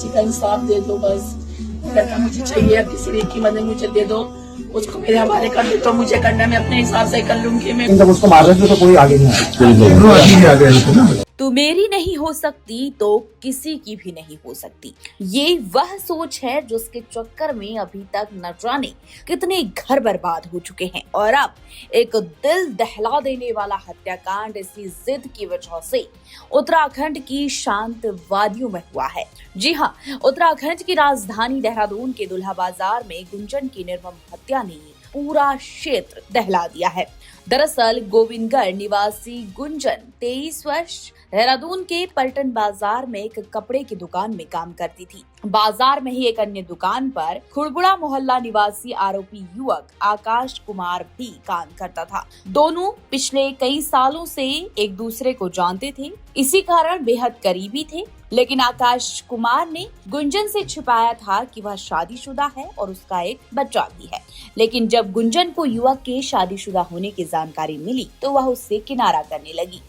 का इंसाफ दे दो बस, लड़का मुझे चाहिए, किसी ने की मदद मुझे दे दो, उसको मेरे हवाले कर दो तो मुझे करना, मैं अपने हिसाब से कर लूंगी। मैं जब उसको मार रहे थे तो कोई आगे नहीं आया, तू मेरी नहीं हो सकती तो किसी की भी नहीं हो सकती, ये वह सोच है जिसके चक्कर में अभी तक न जाने कितने घर बर्बाद हो चुके हैं। और अब एक दिल दहला देने वाला हत्याकांड इसी जिद की वजह से उत्तराखंड की शांत वादियों में हुआ है। जी हाँ, उत्तराखंड की राजधानी देहरादून के दुल्हा बाजार में गुंजन की निर्मम हत्या ने पूरा क्षेत्र दहला दिया है। दरअसल गोविंदगढ़ निवासी गुंजन 23 वर्ष देहरादून के पलटन बाजार में एक कपड़े की दुकान में काम करती थी। बाजार में ही एक अन्य दुकान पर खुड़बुड़ा मोहल्ला निवासी आरोपी युवक आकाश कुमार भी काम करता था। दोनों पिछले कई सालों से एक दूसरे को जानते थे, इसी कारण बेहद करीबी थे। लेकिन आकाश कुमार ने गुंजन से छिपाया था कि वह शादीशुदा है और उसका एक बच्चा भी है। लेकिन जब गुंजन को युवक के शादीशुदा होने की जानकारी मिली तो वह उससे किनारा करने लगी।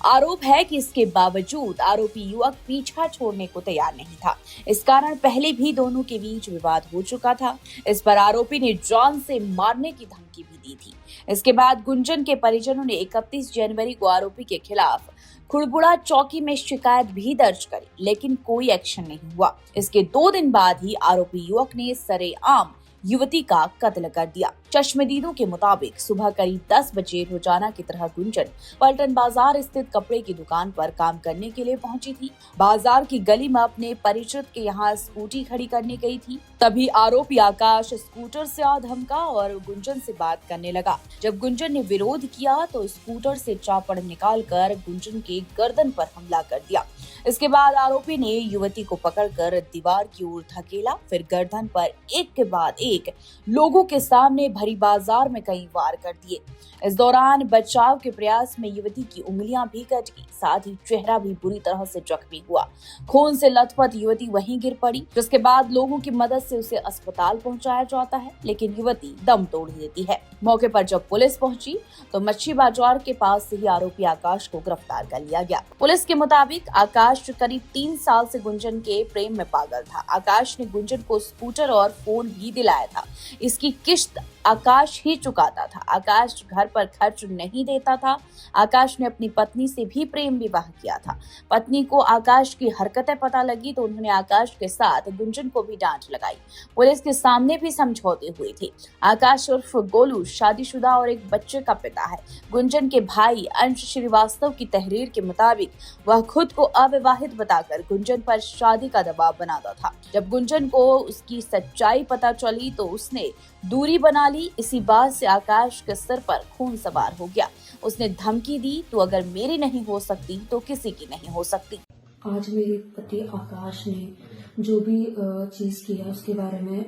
आरोप है कि इसके बावजूद आरोपी युवक पीछा छोड़ने को तैयार नहीं था। इस कारण पहले भी दोनों के बीच विवाद हो चुका था। इस पर आरोपी ने जान से मारने की धमकी भी दी थी। इसके बाद गुंजन के परिजनों ने 31 जनवरी को आरोपी के खिलाफ खुड़बुड़ा चौकी में शिकायत भी दर्ज करी, लेकिन कोई एक्शन नहीं हुआ। इसके 2 दिन बाद ही आरोपी युवक ने सरेआम युवती का कत्ल कर दिया। चश्मदीदों के मुताबिक सुबह करीब 10 बजे रोजाना की तरह गुंजन पलटन बाजार स्थित कपड़े की दुकान पर काम करने के लिए पहुंची थी। बाजार की गली में अपने परिचित के यहाँ स्कूटी खड़ी करने गई थी। तभी आरोपी आकाश स्कूटर से आ धमका और गुंजन से बात करने लगा। जब गुंजन ने विरोध किया तो स्कूटर से चापड़ निकालकर गुंजन के गर्दन पर हमला कर दिया। इसके बाद आरोपी ने युवती को पकड़कर दीवार की ओर धकेला, फिर गर्दन पर एक के बाद एक लोगों के सामने भरी बाजार में कई वार कर दिए। इस दौरान बचाव के प्रयास में युवती की उंगलियां भी कट गई, साथ ही चेहरा भी बुरी तरह से जख्मी हुआ। खून से लथपथ युवती वहीं गिर पड़ी, जिसके बाद लोगों की मदद से उसे अस्पताल पहुंचाया जाता है, लेकिन युवती दम तोड़ देती है। मौके पर जब पुलिस पहुंची तो मच्छी बाजार के पास से ही आरोपी आकाश को गिरफ्तार कर लिया गया। पुलिस के मुताबिक आकाश करीब 3 साल से गुंजन के प्रेम में पागल था। आकाश ने गुंजन को स्कूटर और फोन भी दिलाया था। इसकी किश्त आकाश ही चुकाता था। आकाश घर पर खर्च नहीं देता था। आकाश ने अपनी पत्नी से भी प्रेम विवाह किया था। पत्नी को आकाश की हरकतें पता लगी तो उन्होंने आकाश के साथ गुंजन को भी डांट लगाई। पुलिस के सामने भी समझौते हुए थे। आकाश उर्फ गोलू शादीशुदा और एक बच्चे का पिता है। गुंजन के भाई अंश श्रीवास्तव की तहरीर के मुताबिक वह खुद को अविवाहित बताकर गुंजन पर शादी का दबाव बनाता था। जब गुंजन को उसकी सच्चाई पता चली तो उसने दूरी बना ली। इसी बात से आकाश के सिर पर खून सवार हो गया। उसने धमकी दी, तो अगर मेरी नहीं हो सकती तो किसी की नहीं हो सकती। आज मेरे पति आकाश ने जो भी चीज की है उसके बारे में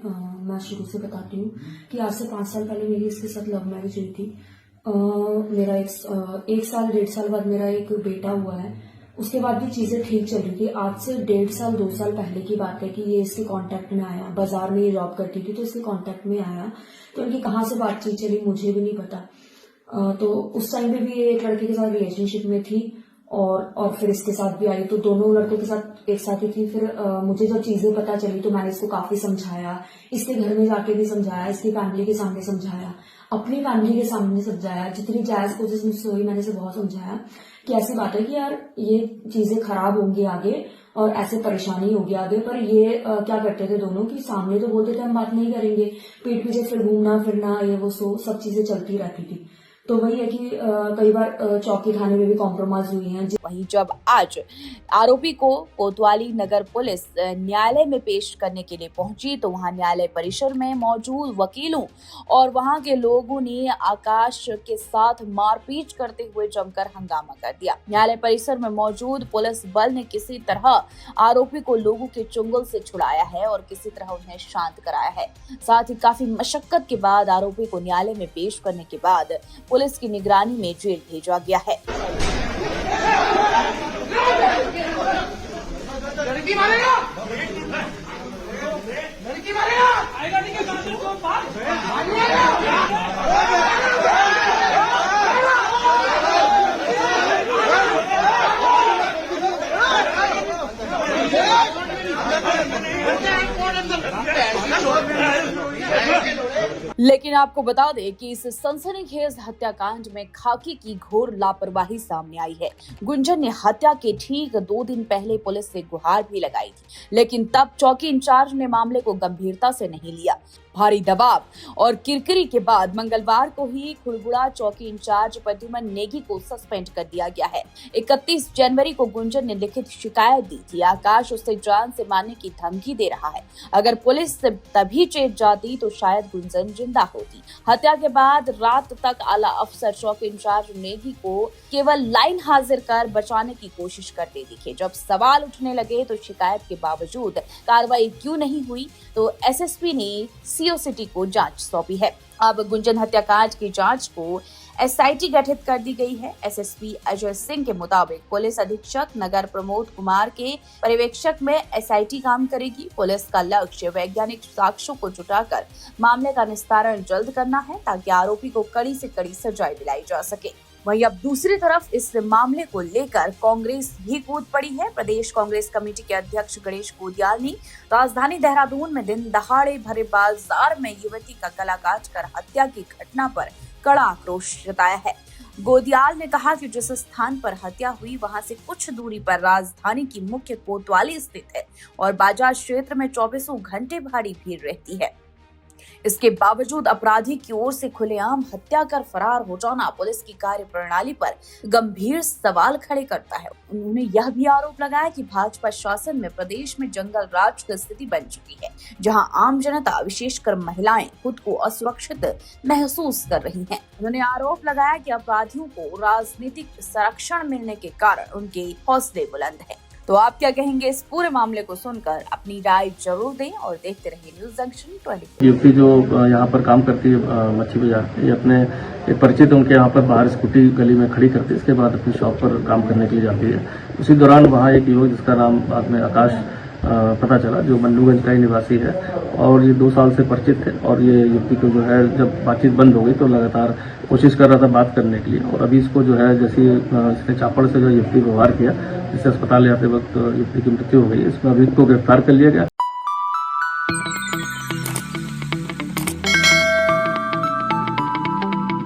मैं शुरू से बताती हूँ कि आज से 5 साल पहले मेरी इसके साथ लव मैरिज हुई थी। मेरा 1 साल 1.5 साल बाद मेरा एक बेटा हुआ है। उसके बाद भी चीजें ठीक चल रही थी। आज से 1.5 साल 2 साल पहले की बात है कि ये इसके कांटेक्ट में आया। बाजार में ये जॉब करती थी तो इसके कांटेक्ट में आया। तो इनकी कहाँ से बातचीत चली मुझे भी नहीं पता। तो उस टाइम पे भी ये एक लड़के के साथ रिलेशनशिप में थी और फिर इसके साथ भी आई। तो दोनों लड़कों के साथ एक साथ ही थी। फिर मुझे जब चीजें पता चली तो मैंने इसको काफी समझाया। इसके घर में जाके भी समझाया, इसकी फैमिली के सामने समझाया, अपनी फैमिली के सामने समझाया। जितनी जायज कोशिश मुझसे हुई मैंने इसे बहुत समझाया कि ऐसी बात है कि यार ये चीजें खराब होंगी आगे और ऐसे परेशानी होगी आगे। पर ये क्या करते थे दोनों कि सामने तो बोलते थे हम बात नहीं करेंगे, पीठ पीछे फिर घूमना फिरना ये वो सब चीजें चलती रहती थी। तो वही है कि कई बार चौकी थाने में भी कॉम्प्रोमाइज हुई हैं। वहीं जब आज आरोपी को कोतवाली नगर पुलिस न्यायालय में पेश करने के लिए पहुंची तो वहां न्यायालय परिसर में मौजूद वकीलों और वहां के लोगों ने आकाश के साथ मारपीट करते हुए जमकर हंगामा कर दिया। न्यायालय परिसर में मौजूद पुलिस बल ने किसी तरह आरोपी को लोगों के चुंगल से छुड़ाया है और किसी तरह उन्हें शांत कराया है। साथ ही काफी मशक्कत के बाद आरोपी को न्यायालय में पेश करने के बाद पुलिस की निगरानी में जेल भेजा गया है। लड़की मारेगा, लड़की मारेगा, आएगा नहीं क्या? लेकिन आपको बता दें कि इस सनसनीखेज हत्याकांड में खाकी की घोर लापरवाही सामने आई है। गुंजन ने हत्या के ठीक 2 दिन पहले पुलिस से गुहार भी लगाई थी, लेकिन तब चौकी इंचार्ज ने मामले को गंभीरता से नहीं लिया। भारी दबाव और किरकिरी के बाद मंगलवार को ही खुड़बुड़ा चौकी इंचार्ज प्रद्युमन नेगी को सस्पेंड कर दिया गया है। 31 जनवरी को गुंजन ने लिखित शिकायत दी थी। आकाश उसे जान से मारने की धमकी दे रहा है। अगर पुलिस तभी चेत जाती तो शायद गुंजन जिंदा होती। हत्या के बाद रात तक आला अफसर चौकी इंचार्ज नेगी को केवल लाइन हाजिर कर बचाने की कोशिश करते दिखे। जब सवाल उठने लगे तो शिकायत के बावजूद कार्रवाई क्यों नहीं हुई, तो एसएसपी ने सीओ सिटी को जांच सौंपी है। अब गुंजन हत्याकांड की जांच को एसआईटी गठित कर दी गई है। एसएसपी अजय सिंह के मुताबिक पुलिस अधीक्षक नगर प्रमोद कुमार के पर्यवेक्षक में एसआईटी काम करेगी। पुलिस का लक्ष्य वैज्ञानिक साक्ष्यों को जुटाकर मामले का निस्तारण जल्द करना है, ताकि आरोपी को कड़ी से कड़ी सजाएं दिलाई जा सके। वहीं अब दूसरी तरफ इस मामले को लेकर कांग्रेस भी कूद पड़ी है। प्रदेश कांग्रेस कमेटी के अध्यक्ष गणेश गोदियाल ने राजधानी देहरादून में दिन दहाड़े भरे बाजार में युवती का गला काटकर हत्या की घटना पर कड़ा आक्रोश जताया है। गोदियाल ने कहा कि जिस स्थान पर हत्या हुई वहां से कुछ दूरी पर राजधानी की मुख्य कोतवाली स्थित है और बाजार क्षेत्र में 24 घंटे भारी भीड़ रहती है। इसके बावजूद अपराधी की ओर से खुलेआम हत्या कर फरार हो जाना पुलिस की कार्यप्रणाली पर गंभीर सवाल खड़े करता है। उन्होंने यह भी आरोप लगाया कि भाजपा शासन में प्रदेश में जंगल राज की स्थिति बन चुकी है, जहां आम जनता विशेषकर महिलाएं खुद को असुरक्षित महसूस कर रही हैं। उन्होंने आरोप लगाया कि अपराधियों को राजनीतिक संरक्षण मिलने के कारण उनके हौसले बुलंद है। तो आप क्या कहेंगे इस पूरे मामले को सुनकर? अपनी राय जरूर दें और देखते रहिए न्यूज जंक्शन 24। युवती जो यहाँ पर काम करती है मच्छी बाजार, ये अपने एक परिचित उनके यहाँ पर बाहर स्कूटी गली में खड़ी करती है। इसके बाद अपनी शॉप पर काम करने के लिए जाती है। उसी दौरान वहाँ एक युवक जिसका नाम बाद में आकाश पता चला, जो मल्लूगंज का ही निवासी है और ये 2 साल से परिचित थे। और ये युवती को जो है जब बातचीत बंद हो गई तो लगातार कोशिश कर रहा था बात करने के लिए। और अभी इसको जो है जैसे इसने चापड़ से जो युवती व्यवहार किया, जिससे अस्पताल जाते वक्त युवती की मृत्यु हो गई। इसमें अभी को गिरफ्तार कर लिया गया।